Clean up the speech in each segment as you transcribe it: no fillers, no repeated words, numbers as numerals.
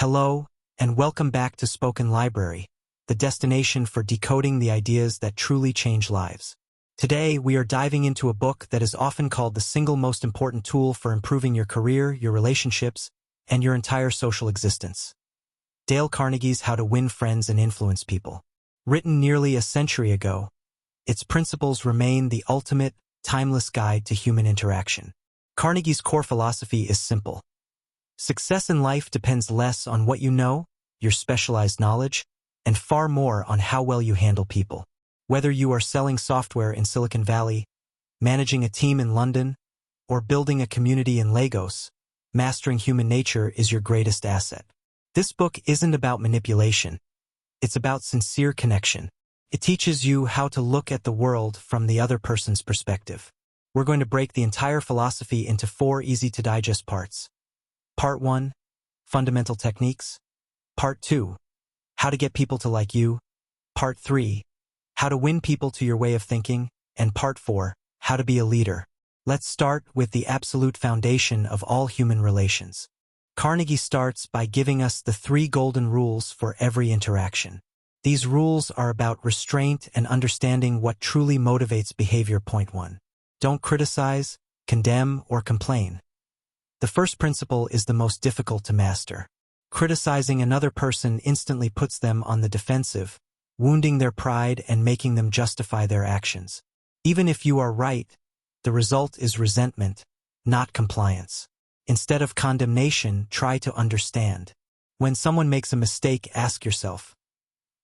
Hello, and welcome back to Spoken Library, the destination for decoding the ideas that truly change lives. Today, we are diving into a book that is often called the single most important tool for improving your career, your relationships, and your entire social existence. Dale Carnegie's How to Win Friends and Influence People. Written nearly a century ago, its principles remain the ultimate, timeless guide to human interaction. Carnegie's core philosophy is simple. Success in life depends less on what you know, your specialized knowledge, and far more on how well you handle people. Whether you are selling software in Silicon Valley, managing a team in London, or building a community in Lagos, mastering human nature is your greatest asset. This book isn't about manipulation. It's about sincere connection. It teaches you how to look at the world from the other person's perspective. We're going to break the entire philosophy into 4 easy-to-digest parts. Part 1, Fundamental Techniques. Part 2, How to Get People to Like You. Part 3, How to Win People to Your Way of Thinking. And Part 4, How to Be a Leader. Let's start with the absolute foundation of all human relations. Carnegie starts by giving us the 3 golden rules for every interaction. These rules are about restraint and understanding what truly motivates behavior. Point 1. Don't criticize, condemn, or complain. The first principle is the most difficult to master. Criticizing another person instantly puts them on the defensive, wounding their pride and making them justify their actions. Even if you are right, the result is resentment, not compliance. Instead of condemnation, try to understand. When someone makes a mistake, ask yourself,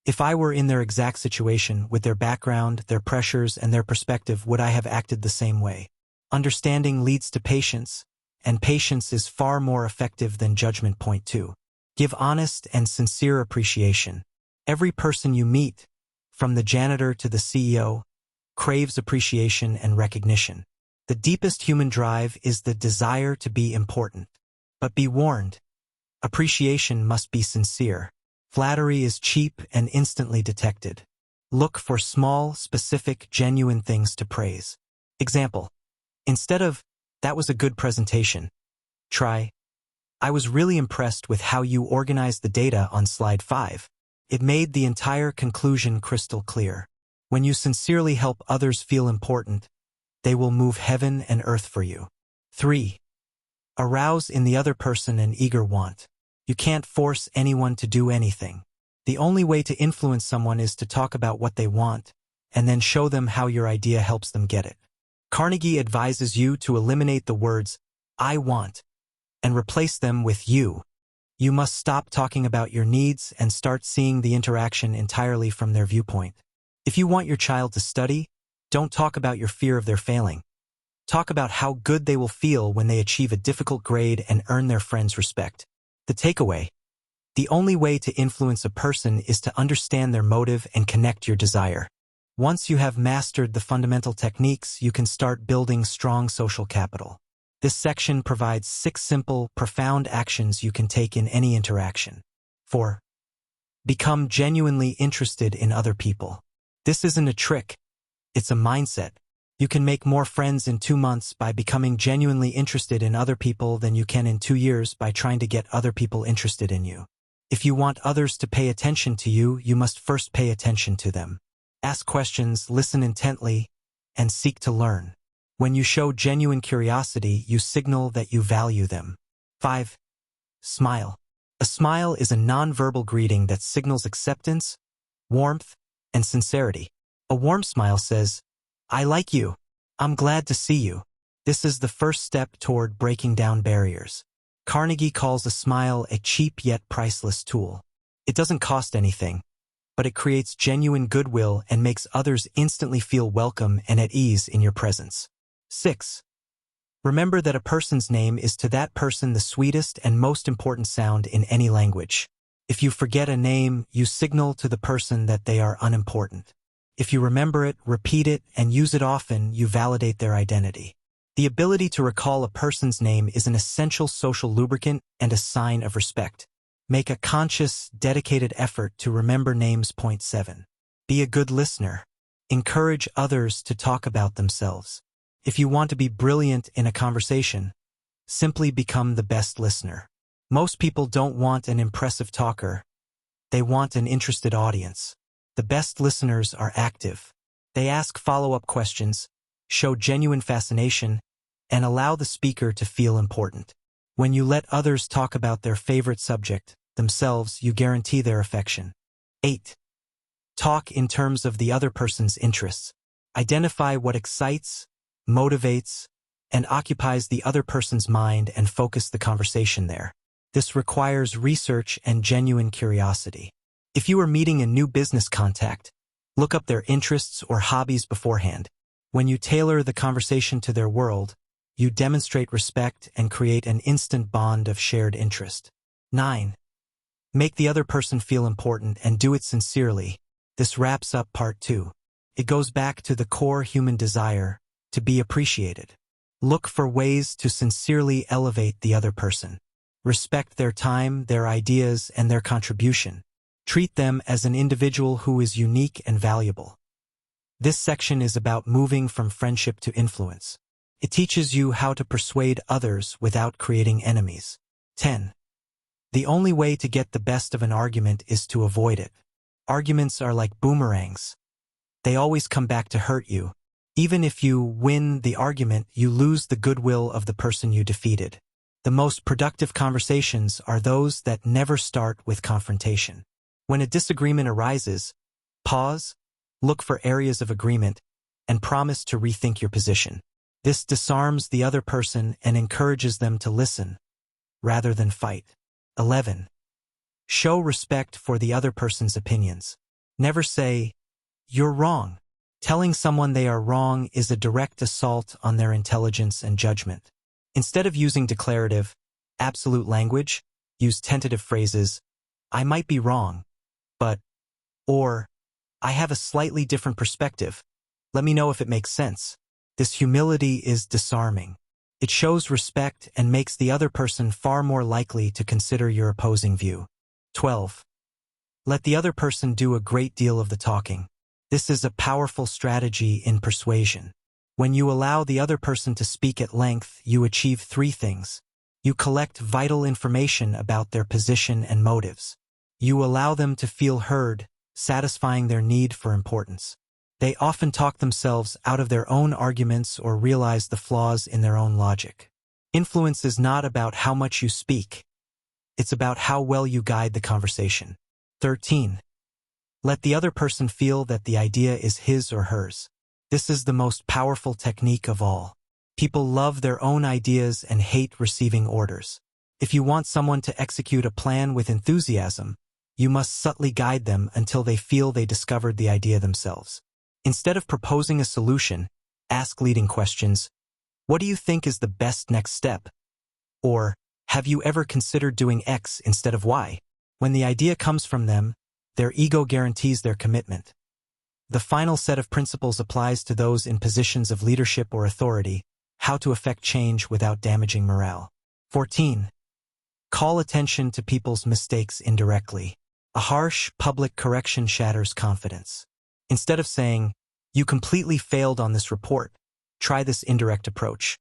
if I were in their exact situation, with their background, their pressures, and their perspective, would I have acted the same way? Understanding leads to patience, and patience is far more effective than judgment. Point 2. Give honest and sincere appreciation. Every person you meet, from the janitor to the CEO, craves appreciation and recognition. The deepest human drive is the desire to be important. But be warned, appreciation must be sincere. Flattery is cheap and instantly detected. Look for small, specific, genuine things to praise. Example. Instead of, "That was a good presentation," try, "I was really impressed with how you organized the data on slide 5. It made the entire conclusion crystal clear." When you sincerely help others feel important, they will move heaven and earth for you. 3. Arouse in the other person an eager want. You can't force anyone to do anything. The only way to influence someone is to talk about what they want, and then show them how your idea helps them get it. Carnegie advises you to eliminate the words, "I want," and replace them with "you." You must stop talking about your needs and start seeing the interaction entirely from their viewpoint. If you want your child to study, don't talk about your fear of their failing. Talk about how good they will feel when they achieve a difficult grade and earn their friends' respect. The takeaway: the only way to influence a person is to understand their motive and connect your desire. Once you have mastered the fundamental techniques, you can start building strong social capital. This section provides 6 simple, profound actions you can take in any interaction. 4. Become genuinely interested in other people. This isn't a trick. It's a mindset. You can make more friends in 2 months by becoming genuinely interested in other people than you can in 2 years by trying to get other people interested in you. If you want others to pay attention to you, you must first pay attention to them. Ask questions, listen intently, and seek to learn. When you show genuine curiosity, you signal that you value them. 5. Smile. A smile is a non-verbal greeting that signals acceptance, warmth, and sincerity. A warm smile says, "I like you. I'm glad to see you." This is the first step toward breaking down barriers. Carnegie calls a smile a cheap yet priceless tool. It doesn't cost anything, but it creates genuine goodwill and makes others instantly feel welcome and at ease in your presence. 6. Remember that a person's name is to that person the sweetest and most important sound in any language. If you forget a name, you signal to the person that they are unimportant. If you remember it, repeat it, and use it often, you validate their identity. The ability to recall a person's name is an essential social lubricant and a sign of respect. Make a conscious, dedicated effort to remember names. Point 7. Be a good listener. Encourage others to talk about themselves. If you want to be brilliant in a conversation, simply become the best listener. Most people don't want an impressive talker. They want an interested audience. The best listeners are active. They ask follow-up questions, show genuine fascination, and allow the speaker to feel important. When you let others talk about their favorite subject, themselves, you guarantee their affection. 8. Talk in terms of the other person's interests. Identify what excites, motivates, and occupies the other person's mind and focus the conversation there. This requires research and genuine curiosity. If you are meeting a new business contact, look up their interests or hobbies beforehand. When you tailor the conversation to their world, you demonstrate respect and create an instant bond of shared interest. 9. Make the other person feel important and do it sincerely. This wraps up part 2. It goes back to the core human desire to be appreciated. Look for ways to sincerely elevate the other person. Respect their time, their ideas, and their contribution. Treat them as an individual who is unique and valuable. This section is about moving from friendship to influence. It teaches you how to persuade others without creating enemies. 10. The only way to get the best of an argument is to avoid it. Arguments are like boomerangs. They always come back to hurt you. Even if you win the argument, you lose the goodwill of the person you defeated. The most productive conversations are those that never start with confrontation. When a disagreement arises, pause, look for areas of agreement, and promise to rethink your position. This disarms the other person and encourages them to listen, rather than fight. 11. Show respect for the other person's opinions. Never say, "You're wrong." Telling someone they are wrong is a direct assault on their intelligence and judgment. Instead of using declarative, absolute language, use tentative phrases, "I might be wrong, but," or, "I have a slightly different perspective. Let me know if it makes sense." This humility is disarming. It shows respect and makes the other person far more likely to consider your opposing view. 12. Let the other person do a great deal of the talking. This is a powerful strategy in persuasion. When you allow the other person to speak at length, you achieve 3 things. You collect vital information about their position and motives. You allow them to feel heard, satisfying their need for importance. They often talk themselves out of their own arguments or realize the flaws in their own logic. Influence is not about how much you speak. It's about how well you guide the conversation. 13. Let the other person feel that the idea is his or hers. This is the most powerful technique of all. People love their own ideas and hate receiving orders. If you want someone to execute a plan with enthusiasm, you must subtly guide them until they feel they discovered the idea themselves. Instead of proposing a solution, ask leading questions. What do you think is the best next step? Or, have you ever considered doing X instead of Y? When the idea comes from them, their ego guarantees their commitment. The final set of principles applies to those in positions of leadership or authority, how to effect change without damaging morale. 14. Call attention to people's mistakes indirectly. A harsh, public correction shatters confidence. Instead of saying, "You completely failed on this report," try this indirect approach.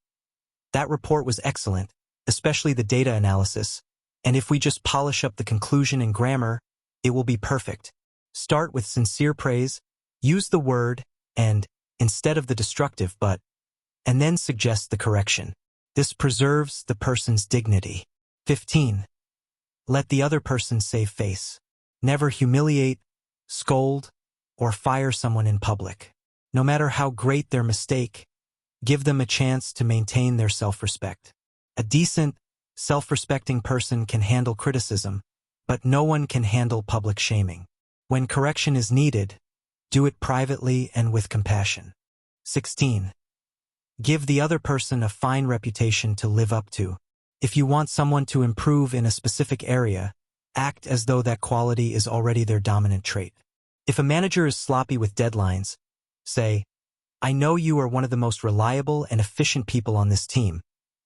"That report was excellent, especially the data analysis, and if we just polish up the conclusion and grammar, it will be perfect." Start with sincere praise, use the word and instead of the destructive but, and then suggest the correction. This preserves the person's dignity. 15. Let the other person save face. Never humiliate, scold, or fire someone in public. No matter how great their mistake, give them a chance to maintain their self-respect. A decent, self-respecting person can handle criticism, but no one can handle public shaming. When correction is needed, do it privately and with compassion. 16. Give the other person a fine reputation to live up to. If you want someone to improve in a specific area, act as though that quality is already their dominant trait. If a manager is sloppy with deadlines, say, "I know you are one of the most reliable and efficient people on this team,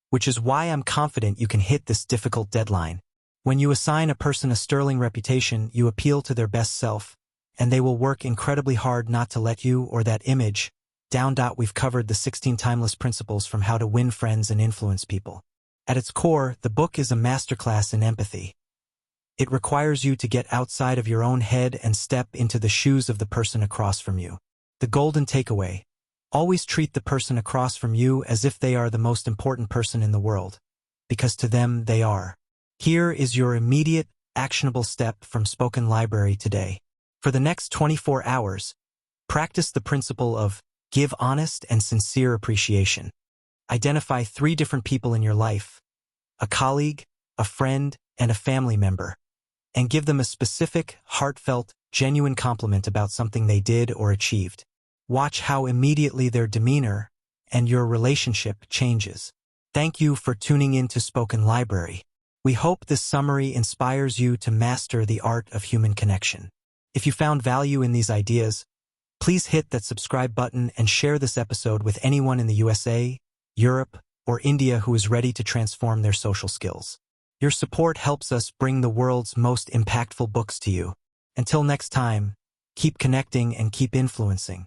which is why I'm confident you can hit this difficult deadline." When you assign a person a sterling reputation, you appeal to their best self, and they will work incredibly hard not to let you or that image down. We've covered the 16 timeless principles from how to win friends and influence people. At its core, the book is a masterclass in empathy. It requires you to get outside of your own head and step into the shoes of the person across from you. The golden takeaway: always treat the person across from you as if they are the most important person in the world, because to them they are. Here is your immediate, actionable step from Spoken Library today. For the next 24 hours, practice the principle of give honest and sincere appreciation. Identify 3 different people in your life: a colleague, a friend, and a family member, and give them a specific, heartfelt, genuine compliment about something they did or achieved. Watch how immediately their demeanor and your relationship changes. Thank you for tuning in to Spoken Library. We hope this summary inspires you to master the art of human connection. If you found value in these ideas, please hit that subscribe button and share this episode with anyone in the USA, Europe, or India who is ready to transform their social skills. Your support helps us bring the world's most impactful books to you. Until next time, keep connecting and keep influencing.